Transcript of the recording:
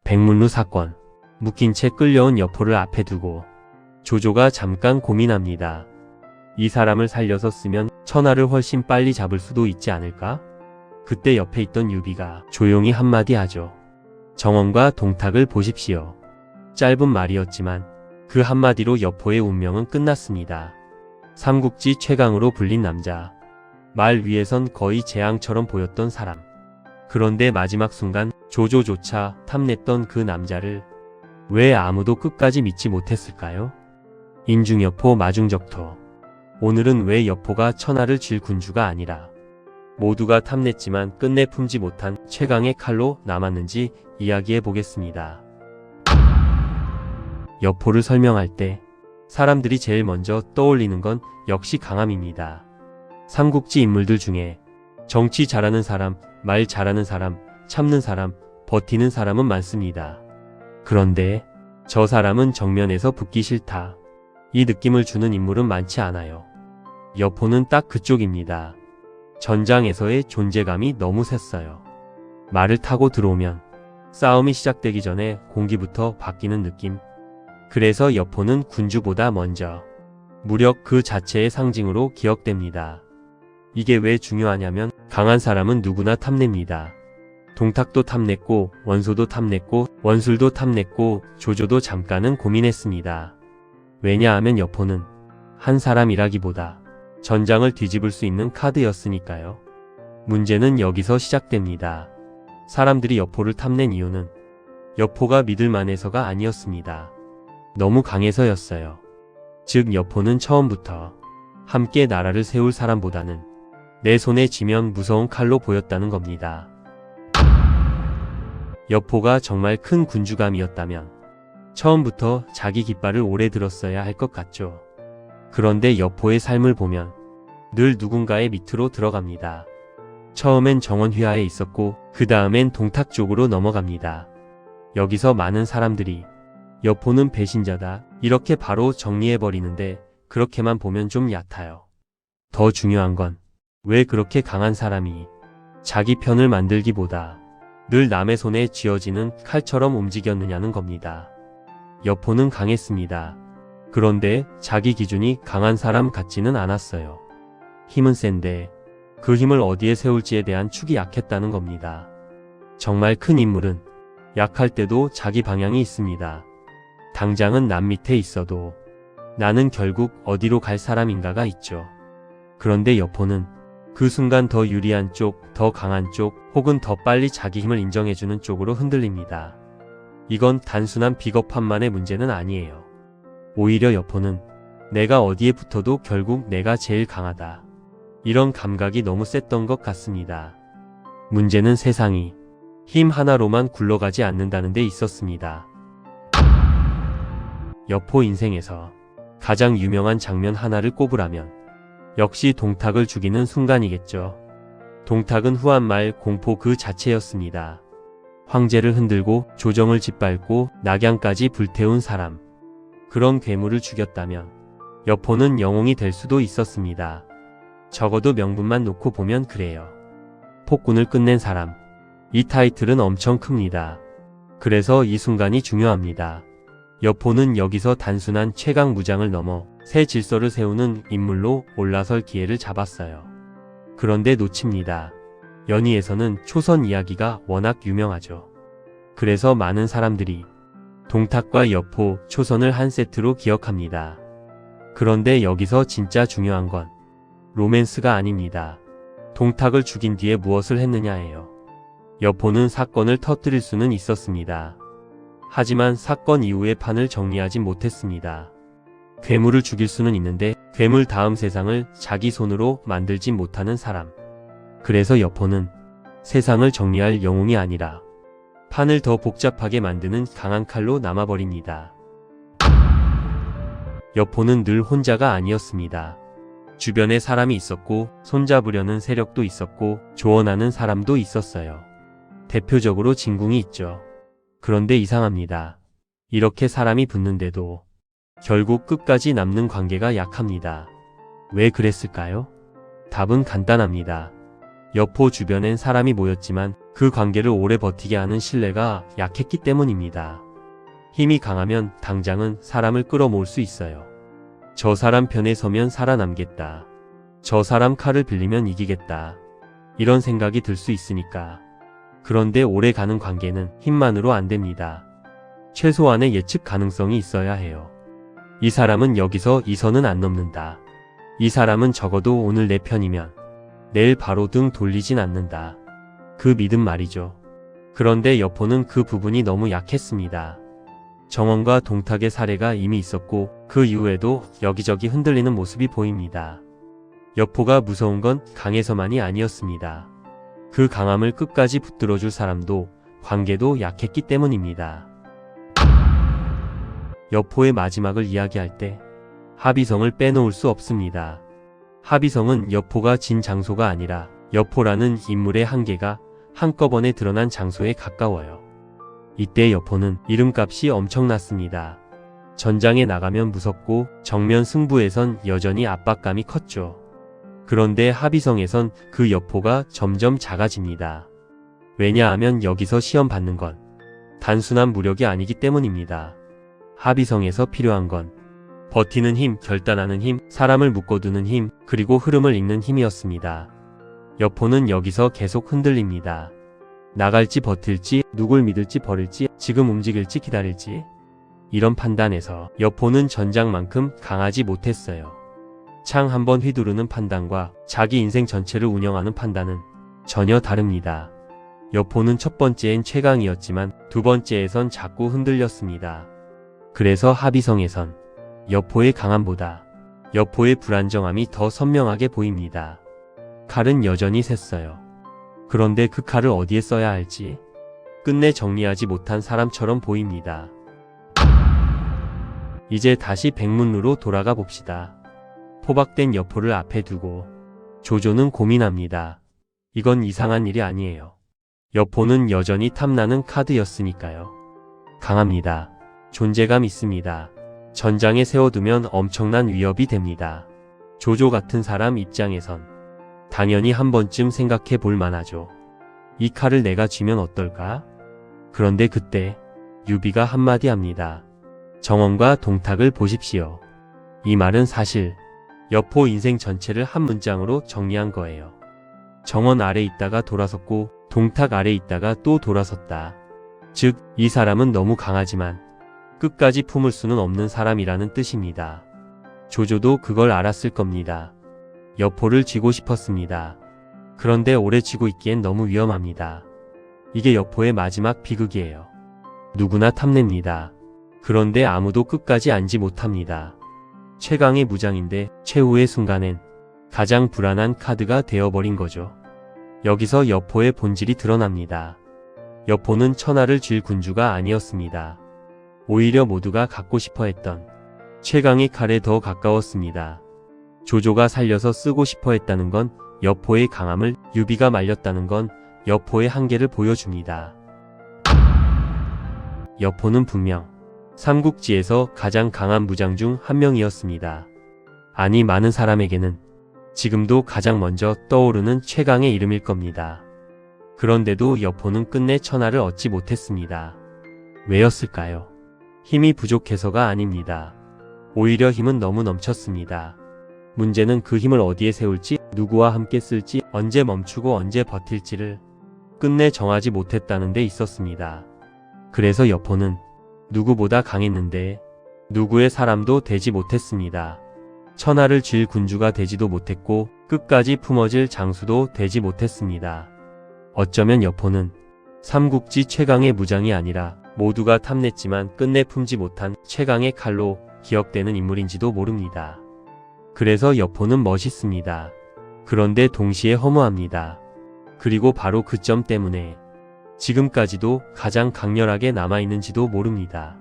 백문루 사건. 묶인 채 끌려온 여포를 앞에 두고 조조가 잠깐 고민합니다. 이 사람을 살려서 쓰면 천하를 훨씬 빨리 잡을 수도 있지 않을까? 그때 옆에 있던 유비가 조용히 한마디 하죠. 정원과 동탁을 보십시오. 짧은 말이었지만 그 한마디로 여포의 운명은 끝났습니다. 삼국지 최강으로 불린 남자. 말 위에선 거의 재앙처럼 보였던 사람. 그런데 마지막 순간 조조조차 탐냈던 그 남자를 왜 아무도 끝까지 믿지 못했을까요? 인중여포 마중적토. 오늘은 왜 여포가 천하를 쥘 군주가 아니라 모두가 탐냈지만 끝내 품지 못한 최강의 칼로 남았는지 이야기해 보겠습니다. 여포를 설명할 때 사람들이 제일 먼저 떠올리는 건 역시 강함입니다. 삼국지 인물들 중에 정치 잘하는 사람, 말 잘하는 사람, 참는 사람, 버티는 사람은 많습니다. 그런데 저 사람은 정면에서 붙기 싫다. 이 느낌을 주는 인물은 많지 않아요. 여포는 딱 그쪽입니다. 전장에서의 존재감이 너무 셌어요. 말을 타고 들어오면 싸움이 시작되기 전에 공기부터 바뀌는 느낌. 그래서 여포는 군주보다 먼저 무력 그 자체의 상징으로 기억됩니다. 이게 왜 중요하냐면 강한 사람은 누구나 탐냅니다. 동탁도 탐냈고 원소도 탐냈고 원술도 탐냈고 조조도 잠깐은 고민했습니다. 왜냐하면 여포는 한 사람이라기보다 전장을 뒤집을 수 있는 카드였으니까요. 문제는 여기서 시작됩니다. 사람들이 여포를 탐낸 이유는 여포가 믿을만해서가 아니었습니다. 너무 강해서였어요. 즉 여포는 처음부터 함께 나라를 세울 사람보다는 내 손에 쥐면 무서운 칼로 보였다는 겁니다. 여포가 정말 큰 군주감이었다면 처음부터 자기 깃발을 오래 들었어야 할 것 같죠. 그런데 여포의 삶을 보면 늘 누군가의 밑으로 들어갑니다. 처음엔 정원 휘하에 있었고 그 다음엔 동탁 쪽으로 넘어갑니다. 여기서 많은 사람들이 여포는 배신자다 이렇게 바로 정리해버리는데 그렇게만 보면 좀 얕아요. 더 중요한 건 왜 그렇게 강한 사람이 자기 편을 만들기보다 늘 남의 손에 쥐어지는 칼처럼 움직였느냐는 겁니다. 여포는 강했습니다. 그런데 자기 기준이 강한 사람 같지는 않았어요. 힘은 센데 그 힘을 어디에 세울지에 대한 축이 약했다는 겁니다. 정말 큰 인물은 약할 때도 자기 방향이 있습니다. 당장은 남 밑에 있어도 나는 결국 어디로 갈 사람인가가 있죠. 그런데 여포는 그 순간 더 유리한 쪽, 더 강한 쪽, 혹은 더 빨리 자기 힘을 인정해주는 쪽으로 흔들립니다. 이건 단순한 비겁함만의 문제는 아니에요. 오히려 여포는 내가 어디에 붙어도 결국 내가 제일 강하다. 이런 감각이 너무 셌던 것 같습니다. 문제는 세상이 힘 하나로만 굴러가지 않는다는 데 있었습니다. 여포 인생에서 가장 유명한 장면 하나를 꼽으라면 역시 동탁을 죽이는 순간이겠죠. 동탁은 후한말 공포 그 자체였습니다. 황제를 흔들고 조정을 짓밟고 낙양까지 불태운 사람. 그런 괴물을 죽였다면 여포는 영웅이 될 수도 있었습니다. 적어도 명분만 놓고 보면 그래요. 폭군을 끝낸 사람. 이 타이틀은 엄청 큽니다. 그래서 이 순간이 중요합니다. 여포는 여기서 단순한 최강 무장을 넘어 새 질서를 세우는 인물로 올라설 기회를 잡았어요. 그런데 놓칩니다. 연희에서는 초선 이야기가 워낙 유명하죠. 그래서 많은 사람들이 동탁과 여포, 초선을 한 세트로 기억합니다. 그런데 여기서 진짜 중요한 건 로맨스가 아닙니다. 동탁을 죽인 뒤에 무엇을 했느냐예요. 여포는 사건을 터뜨릴 수는 있었습니다. 하지만 사건 이후의 판을 정리하지 못했습니다. 괴물을 죽일 수는 있는데 괴물 다음 세상을 자기 손으로 만들지 못하는 사람. 그래서 여포는 세상을 정리할 영웅이 아니라 판을 더 복잡하게 만드는 강한 칼로 남아버립니다. 여포는 늘 혼자가 아니었습니다. 주변에 사람이 있었고 손잡으려는 세력도 있었고 조언하는 사람도 있었어요. 대표적으로 진궁이 있죠. 그런데 이상합니다. 이렇게 사람이 붙는데도 결국 끝까지 남는 관계가 약합니다. 왜 그랬을까요? 답은 간단합니다. 여포 주변엔 사람이 모였지만 그 관계를 오래 버티게 하는 신뢰가 약했기 때문입니다. 힘이 강하면 당장은 사람을 끌어모을 수 있어요. 저 사람 편에 서면 살아남겠다. 저 사람 칼을 빌리면 이기겠다. 이런 생각이 들 수 있으니까. 그런데 오래 가는 관계는 힘만으로 안 됩니다. 최소한의 예측 가능성이 있어야 해요. 이 사람은 여기서 이 선은 안 넘는다. 이 사람은 적어도 오늘 내 편이면 내일 바로 등 돌리진 않는다. 그 믿음 말이죠. 그런데 여포는 그 부분이 너무 약했습니다. 정원과 동탁의 사례가 이미 있었고 그 이후에도 여기저기 흔들리는 모습이 보입니다. 여포가 무서운 건 강해서만이 아니었습니다. 그 강함을 끝까지 붙들어줄 사람도 관계도 약했기 때문입니다. 여포의 마지막을 이야기할 때 하비성을 빼놓을 수 없습니다. 하비성은 여포가 진 장소가 아니라 여포라는 인물의 한계가 한꺼번에 드러난 장소에 가까워요. 이때 여포는 이름값이 엄청났습니다. 전장에 나가면 무섭고 정면 승부에선 여전히 압박감이 컸죠. 그런데 하비성에선 그 여포가 점점 작아집니다. 왜냐하면 여기서 시험 받는 건 단순한 무력이 아니기 때문입니다. 하비성에서 필요한 건 버티는 힘, 결단하는 힘, 사람을 묶어두는 힘, 그리고 흐름을 읽는 힘이었습니다. 여포는 여기서 계속 흔들립니다. 나갈지 버틸지, 누굴 믿을지 버릴지, 지금 움직일지 기다릴지. 이런 판단에서 여포는 전장만큼 강하지 못했어요. 창 한번 휘두르는 판단과 자기 인생 전체를 운영하는 판단은 전혀 다릅니다. 여포는 첫 번째엔 최강이었지만 두 번째에선 자꾸 흔들렸습니다. 그래서 하비성에선 여포의 강함보다 여포의 불안정함이 더 선명하게 보입니다. 칼은 여전히 셌어요. 그런데 그 칼을 어디에 써야 할지 끝내 정리하지 못한 사람처럼 보입니다. 이제 다시 백문으로 돌아가 봅시다. 포박된 여포를 앞에 두고 조조는 고민합니다. 이건 이상한 일이 아니에요. 여포는 여전히 탐나는 카드였으니까요. 강합니다. 존재감 있습니다. 전장에 세워두면 엄청난 위협이 됩니다. 조조 같은 사람 입장에선 당연히 한 번쯤 생각해 볼 만하죠. 이 칼을 내가 쥐면 어떨까? 그런데 그때 유비가 한마디 합니다. 정원과 동탁을 보십시오. 이 말은 사실 여포 인생 전체를 한 문장으로 정리한 거예요. 정원 아래 있다가 돌아섰고 동탁 아래 있다가 또 돌아섰다. 즉, 이 사람은 너무 강하지만 끝까지 품을 수는 없는 사람이라는 뜻입니다. 조조도 그걸 알았을 겁니다. 여포를 쥐고 싶었습니다. 그런데 오래 쥐고 있기엔 너무 위험합니다. 이게 여포의 마지막 비극이에요. 누구나 탐냅니다. 그런데 아무도 끝까지 앉지 못합니다. 최강의 무장인데 최후의 순간엔 가장 불안한 카드가 되어버린 거죠. 여기서 여포의 본질이 드러납니다. 여포는 천하를 쥘 군주가 아니었습니다. 오히려 모두가 갖고 싶어 했던 최강의 칼에 더 가까웠습니다. 조조가 살려서 쓰고 싶어 했다는 건 여포의 강함을, 유비가 말렸다는 건 여포의 한계를 보여줍니다. 여포는 분명 삼국지에서 가장 강한 무장 중 한 명이었습니다. 아니, 많은 사람에게는 지금도 가장 먼저 떠오르는 최강의 이름일 겁니다. 그런데도 여포는 끝내 천하를 얻지 못했습니다. 왜였을까요? 힘이 부족해서가 아닙니다. 오히려 힘은 너무 넘쳤습니다. 문제는 그 힘을 어디에 세울지, 누구와 함께 쓸지, 언제 멈추고 언제 버틸지를 끝내 정하지 못했다는 데 있었습니다. 그래서 여포는 누구보다 강했는데 누구의 사람도 되지 못했습니다. 천하를 쥘 군주가 되지도 못했고 끝까지 품어질 장수도 되지 못했습니다. 어쩌면 여포는 삼국지 최강의 무장이 아니라 모두가 탐냈지만 끝내 품지 못한 최강의 칼로 기억되는 인물인지도 모릅니다. 그래서 여포는 멋있습니다. 그런데 동시에 허무합니다. 그리고 바로 그 점 때문에 지금까지도 가장 강렬하게 남아있는지도 모릅니다.